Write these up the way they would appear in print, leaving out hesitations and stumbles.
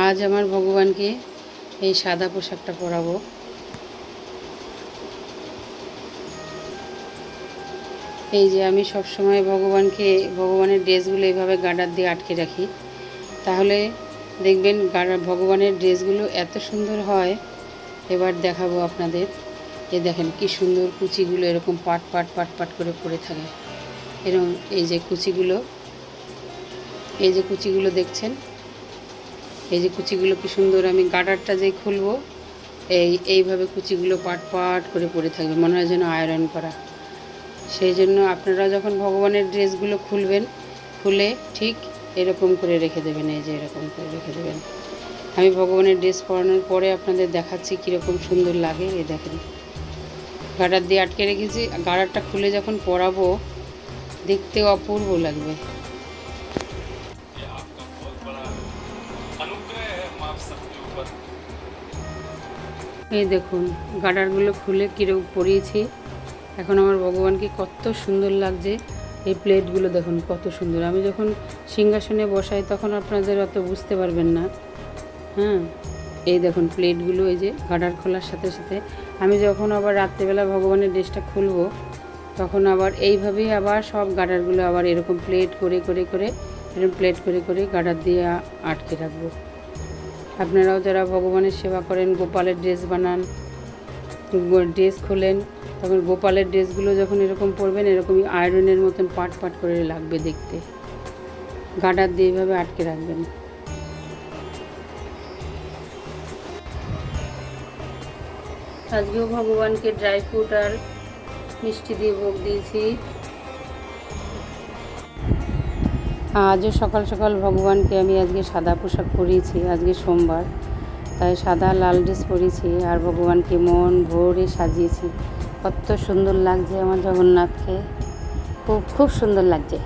আজ আমার ভগবানকে এই সাদা পোশাকটা পরাবো। এই যে আমি সবসময় ভগবানের ড্রেসগুলো এইভাবে গার্ডার দিয়ে আটকে রাখি, তাহলে দেখবেন ভগবানের ড্রেসগুলো এত সুন্দর হয়। এবার দেখাবো আপনাদের। এই দেখেন কি সুন্দর কুচিগুলো এরকম পাট পাট পাট পাট করে পড়ে থাকে। এরকম এই যে কুচিগুলো দেখছেন, এই যে কুচিগুলো কি সুন্দর। আমি গার্ডারটা যেই খুলবো এইভাবে কুচিগুলো পাট পাট করে পড়ে থাকবে, মনে হয় যেন আয়রন করা। সেই জন্য আপনারা যখন ভগবানের ড্রেসগুলো খুলে ঠিক এরকম করে রেখে দেবেন। এই যে এরকম করে রেখে দেবেন। আমি ভগবানের ড্রেস পরানোর পরে আপনাদের দেখাচ্ছি কীরকম সুন্দর লাগে। এই দেখেন, গার্ডার দিয়ে আটকে রেখেছি। গার্ডারটা খুলে যখন পরাবো দেখতে অপূর্ব লাগবে। এই দেখুন গার্ডারগুলো খুলে কীরকম পরিয়েছি। এখন আমার ভগবানকে কত সুন্দর লাগছে। এই প্লেটগুলো দেখুন কত সুন্দর। আমি যখন সিংহাসনে বসাই তখন আপনাদের অত বুঝতে পারবেন না। হ্যাঁ, এই দেখুন প্লেটগুলো, এই যে গার্ডার খোলার সাথে সাথে আমি যখন আবার রাত্রেবেলা ভগবানের ড্রেসটা খুলবো তখন আবার এইভাবেই আবার সব গার্ডারগুলো আবার এরকম প্লেট করে করে করে এরকম প্লেট করে করে গার্ডার দিয়ে আটকে রাখবো। আপনারাও যারা ভগবানের সেবা করেন, গোপালের ড্রেস বানান, ড্রেস খোলেন, তখন গোপালের ড্রেসগুলো যখন এরকম পরবেন এরকমই আয়রনের মতন পাট পাট করে লাগবে দেখতে। গার্ডার দিয়ে এইভাবে আটকে রাখবেন। আজকেও ভগবানকে ড্রাই ফ্রুট আর মিষ্টি দিয়ে ভোগ দিয়েছি। আজও সকাল সকাল ভগবানকে আমি আজকে সাদা পোশাক পরিয়েছি। আজকে সোমবার, তাই সাদা লাল ড্রেস পরেছি আর ভগবানকে মন ভরে সাজিয়েছি। কত সুন্দর লাগছে আমার জগন্নাথকে, খুব খুব সুন্দর লাগছে।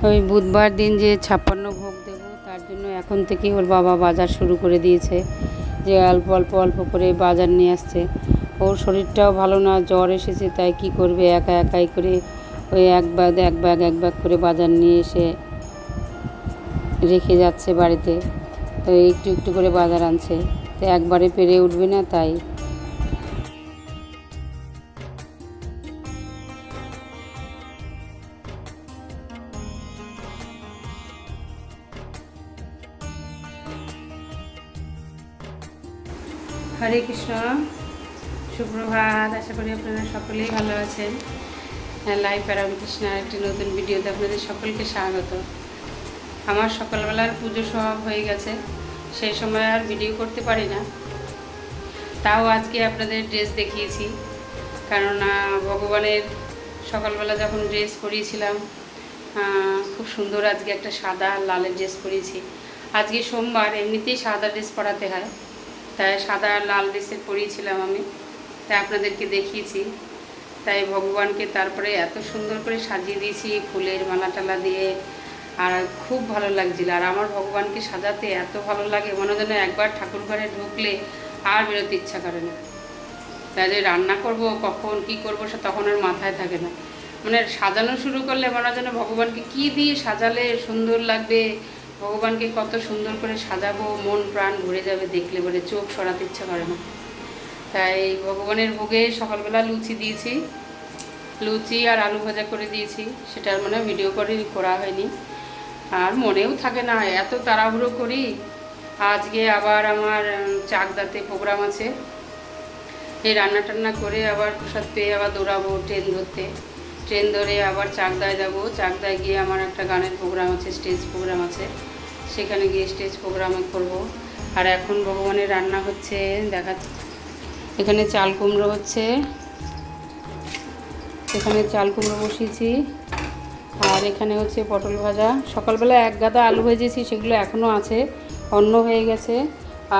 ওই বুধবার দিন যে 56 ভোগ দেব, তার জন্য এখন থেকে ওর বাবা বাজার শুরু করে দিয়েছে। যে অল্প অল্প অল্প করে বাজার নিয়ে আসছে। ওর শরীরটাও ভালো না, জ্বর এসেছে, তাই কি করবে একা একাই করে ওই এক ব্যাগ করে বাজার নিয়ে এসে রেখে যাচ্ছে বাড়িতে। তো একটু একটু করে বাজার আনছে, তো একবারে পেরে উঠবে না, তাই। হরে কৃষ্ণ, সুপ্রভাত। আশা করি আপনারা সকলেই ভালো আছেন। লাইভ রামকৃষ্ণের একটি নতুন ভিডিওতে আপনাদের সকলকে স্বাগত। আমার সকালবেলার পুজো সব হয়ে গেছে, সেই সময় আর ভিডিও করতে পারি না। তাও আজকে আপনাদের ড্রেস দেখিয়েছি, কেননা ভগবানের সকালবেলা যখন ড্রেস পরিয়েছিলাম খুব সুন্দর। আজকে একটা সাদা লালের ড্রেস পরিয়েছি। আজকে সোমবার, এমনিতেই সাদা ড্রেস পরাতে হয়, তাই সাদা লাল ড্রেসে পরিয়েছিলাম আমি, তাই আপনাদেরকে দেখিয়েছি। তাই ভগবানকে তারপরে এত সুন্দর করে সাজিয়ে দিয়েছি ফুলের মালা টালা দিয়ে, আর খুব ভালো লাগছিল। আর আমার ভগবানকে সাজাতে এত ভালো লাগে, মনে যেন একবার ঠাকুর ঘরে ঢুকলে আর বেরোতে ইচ্ছা করে না। তাই যে রান্না করব, কখন কি করব সে তখন আর মাথায় থাকে না। মানে সাজানো শুরু করলে মনে হয় যেন ভগবানকে কি দিয়ে সাজালে সুন্দর লাগবে, ভগবানকে কত সুন্দর করে সাজাবো, মন প্রাণ ভরে যাবে দেখলে, বলে চোখ সরাতে ইচ্ছা করে না। তাই ভগবানের ভোগে সকালবেলা লুচি দিয়েছি, লুচি আর আলু ভাজা করে দিয়েছি। সেটার মানে ভিডিও করা হয়নি, আর মনেও থাকে না, এত তাড়াহুড়ো করি। আজকে আবার আমার চাকদাতে প্রোগ্রাম আছে, এই রান্না টান্না করে আবার প্রসাদ পেয়ে আবার দৌড়াবো ট্রেন ধরে আবার চাকদায় যাব। চাকদায় গিয়ে আমার একটা গানের প্রোগ্রাম আছে, স্টেজ প্রোগ্রাম আছে, সেখানে গিয়ে স্টেজ প্রোগ্রামে করব। আর এখন ভগবানের রান্না হচ্ছে দেখাচ্ছি। এখানে চাল কুমড়ো হচ্ছে, এখানে চাল কুমড়ো বসিয়েছি, আর এখানে হচ্ছে পটল ভাজা। সকালবেলা এক গাদা আলু ভেজেছি, সেগুলো এখনও আছে, অন্য হয়ে গেছে।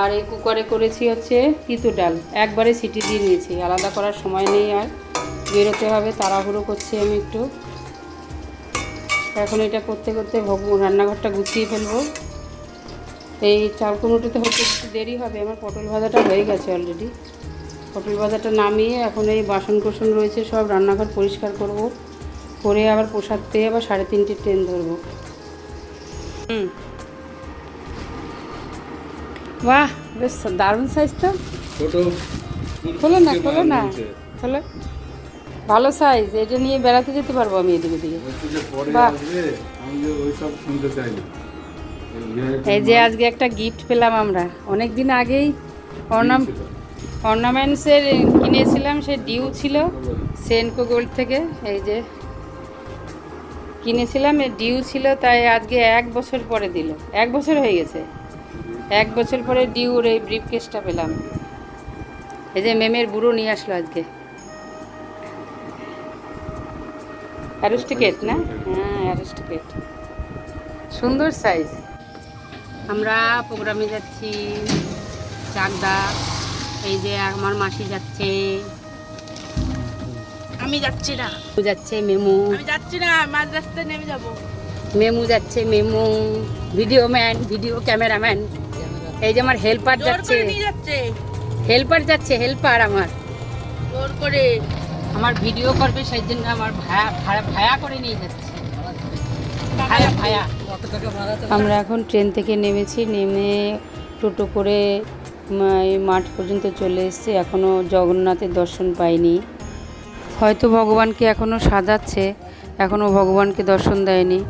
আর এই কুকারে করেছি হচ্ছে তিতো ডাল, একবারে সিটি দিয়ে নিয়েছি, আলাদা করার সময় নেই, আর বেরোতে হবে, তাড়াহুড়ো করছি আমি একটু। এখন এটা করতে করতে রান্নাঘরটা গুছিয়ে ফেলবো। এই চাল কুমড়োটাতে হতে একটু দেরি হবে, আমার পটল ভাজাটা হয়ে গেছে অলরেডি। পটল ভাজাটা নামিয়ে এখন এই বাসন কোসন রয়েছে সব রান্নাঘর পরিষ্কার করব, করে আবার প্রসাদ পেয়ে আবার 3:30 ট্রেন ধরবো। বাহ, বেশ দারুণ সাইজ তো। খোলো না খোলো না খোলো, ভালো সাইজ। এটা নিয়ে বেড়াতে যেতে পারবো আমি এদিকে দিকে। বাহ, এই যে আজকে একটা গিফট পেলাম আমরা, অনেক দিন আগেই অর্নামেন্টসের কিনেছিলাম, সে ডিউ ছিল সেনকো গোল্ড থেকে। এই যে কিনেছিলাম, ডিউ ছিল, তাই আজকে 1 বছর পরে দিল। 1 বছর হয়ে গেছে, 1 বছর পরে ডিউর এই ব্রিফ কেসটা পেলাম। এই যে মেমের বুড়ো নিয়ে আসলো আজকে অ্যারোস্টিকেট না, হ্যাঁ অ্যারোস্টিকেট, সুন্দর সাইজ। আমরা প্রোগ্রামে যাচ্ছি চাকদা। এই যে আমার মাসি যাচ্ছে, আমি যাচ্ছি না, যাচ্ছে মেমু, আমি যাচ্ছি না, মাঝ রাস্তায় নেমে যাব। মেমু যাচ্ছে, MEMU video man, video cameraman. এই যে আমার হেল্পার যাচ্ছে, হেল্পার যাচ্ছে, হেল্পার আমার জোর করে আমার ভিডিও করবে, সেই জন্য আমার ভায়া করে নিয়ে যাচ্ছে, ভায়া ভায়া। আমরা এখন ট্রেন থেকে নেমেছি, নেমে টোটো করে মাঠ পর্যন্ত চলে এসেছি। এখনও জগন্নাথের দর্শন পাইনি, হয়তো ভগবানকে এখনও সাজাচ্ছে, এখনও ভগবানকে দর্শন দেয়নি।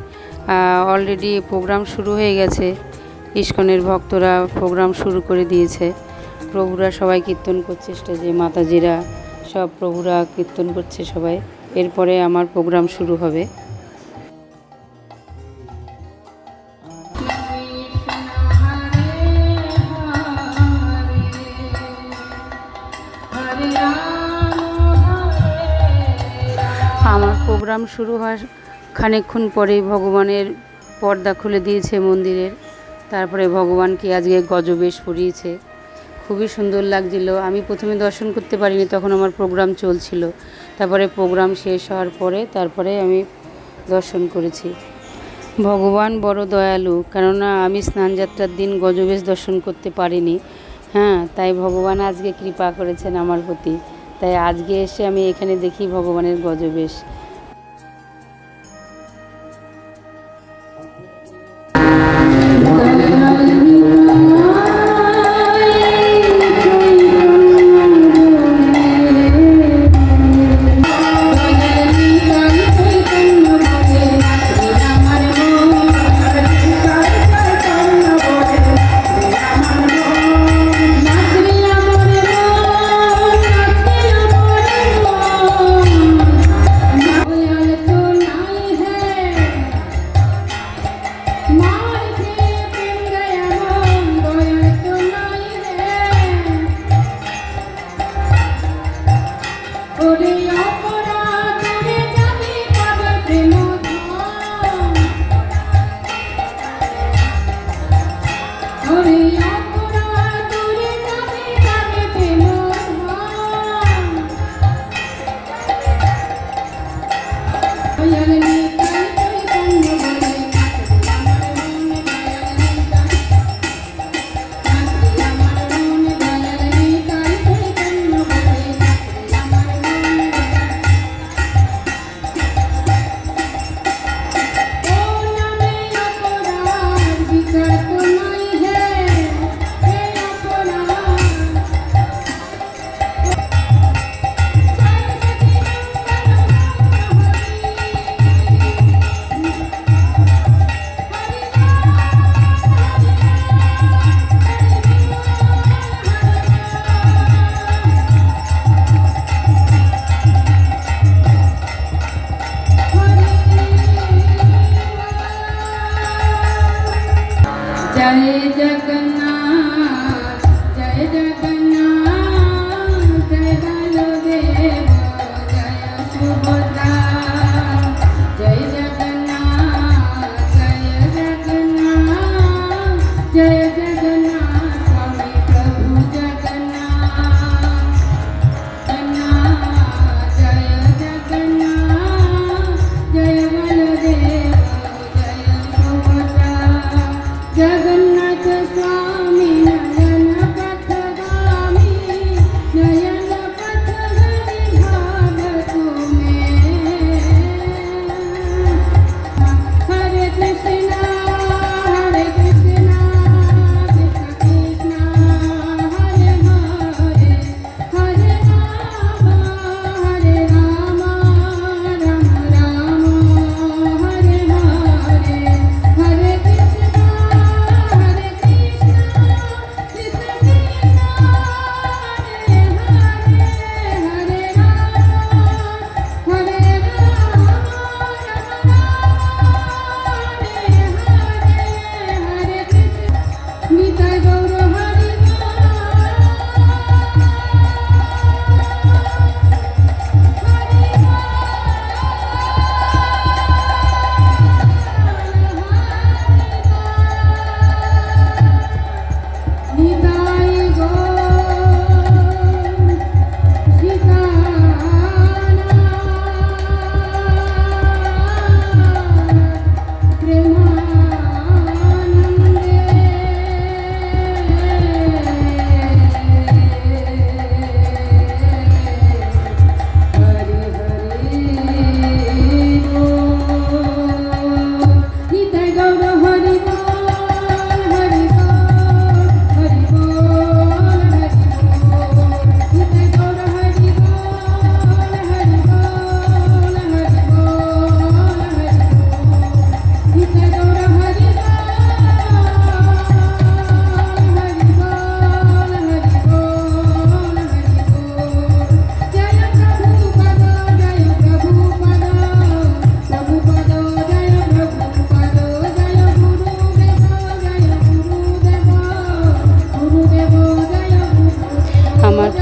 অলরেডি প্রোগ্রাম শুরু হয়ে গেছে, ইস্কনের ভক্তরা প্রোগ্রাম শুরু করে দিয়েছে। প্রভুরা সবাই কীর্তন করছে স্টেজে, মাতাজিরা সব প্রভুরা কীর্তন করছে সবাই। এরপরে আমার প্রোগ্রাম শুরু হবে। আমার প্রোগ্রাম শুরু হওয়ার খানিকক্ষণ পরেই ভগবানের পর্দা খুলে দিয়েছে মন্দিরের। তারপরে ভগবানকে আজকে গজবেশ পরিয়েছে, খুবই সুন্দর লাগছিল। আমি প্রথমে দর্শন করতে পারিনি, তখন আমার প্রোগ্রাম চলছিল। তারপরে প্রোগ্রাম শেষ হওয়ার পরে তারপরে আমি দর্শন করেছি। ভগবান বড় দয়ালু, কেননা আমি স্নানযাত্রার দিন গজবেশ দর্শন করতে পারিনি। হ্যাঁ, তাই ভগবান আজকে কৃপা করেছেন আমার প্রতি, তাই আজকে এসে আমি এখানে দেখি ভগবানের গজবেশ। जगन्नाथ स्वामी नयन पथगामी नयन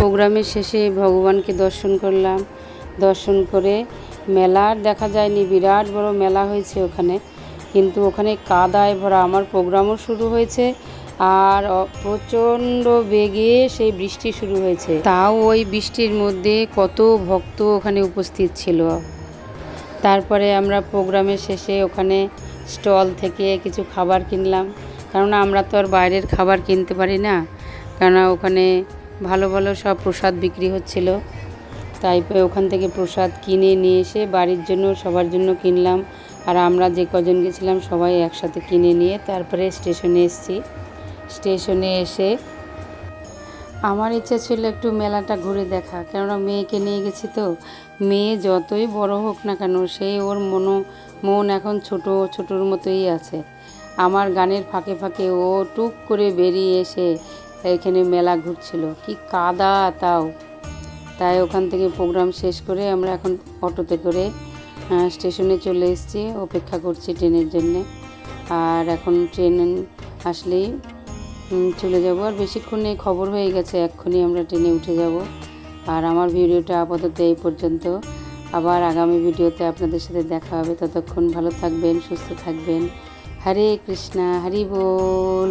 প্রোগ্রামের শেষে ভগবানকে দর্শন করলাম। দর্শন করে মেলার দেখা যায়নি, বিরাট বড় মেলা হয়েছে ওখানে, কিন্তু ওখানে কাদায় ভরা। আমার প্রোগ্রামও শুরু হয়েছে আর প্রচণ্ড বেগে সেই বৃষ্টি শুরু হয়েছে। তাও ওই বৃষ্টির মধ্যে কত ভক্ত ওখানে উপস্থিত ছিল। তারপরে আমরা প্রোগ্রামের শেষে ওখানে স্টল থেকে কিছু খাবার কিনলাম, কেননা আমরা তো আর বাইরের খাবার কিনতে পারি না, কেননা ওখানে ভালো ভালো সব প্রসাদ বিক্রি হচ্ছিল। তাই ওখান থেকে প্রসাদ কিনে নিয়ে এসে বাড়ির জন্য সবার জন্য কিনলাম। আর আমরা যে কজন গেছিলাম সবাই একসাথে কিনে নিয়ে তারপরে স্টেশনে এসেছি। স্টেশনে এসে আমার ইচ্ছা ছিল একটু মেলাটা ঘুরে দেখা, কেননা মেয়েকে নিয়ে গেছি তো। মেয়ে যতই বড় হোক না কেন, সেই ওর মন এখন ছোটোর মতোই আছে। আমার গানের ফাঁকে ফাঁকে ও টুক করে বেরিয়ে এসে এখানে মেলা ঘুরছিল, কি কাদা তাও। তাই ওখান থেকে প্রোগ্রাম শেষ করে আমরা এখন অটোতে করে স্টেশনে চলে এসেছি, অপেক্ষা করছি ট্রেনের জন্যে। আর এখন ট্রেন আসলেই চলে যাব। আর বেশিক্ষণ নেই, খবর হয়ে গেছে, এক্ষুনি আমরা ট্রেনে উঠে যাব। আর আমার ভিডিওটা আপাতত এই পর্যন্ত। আবার আগামী ভিডিওতে আপনাদের সাথে দেখা হবে। ততক্ষণ ভালো থাকবেন, সুস্থ থাকবেন। হরে কৃষ্ণা, হরি বল।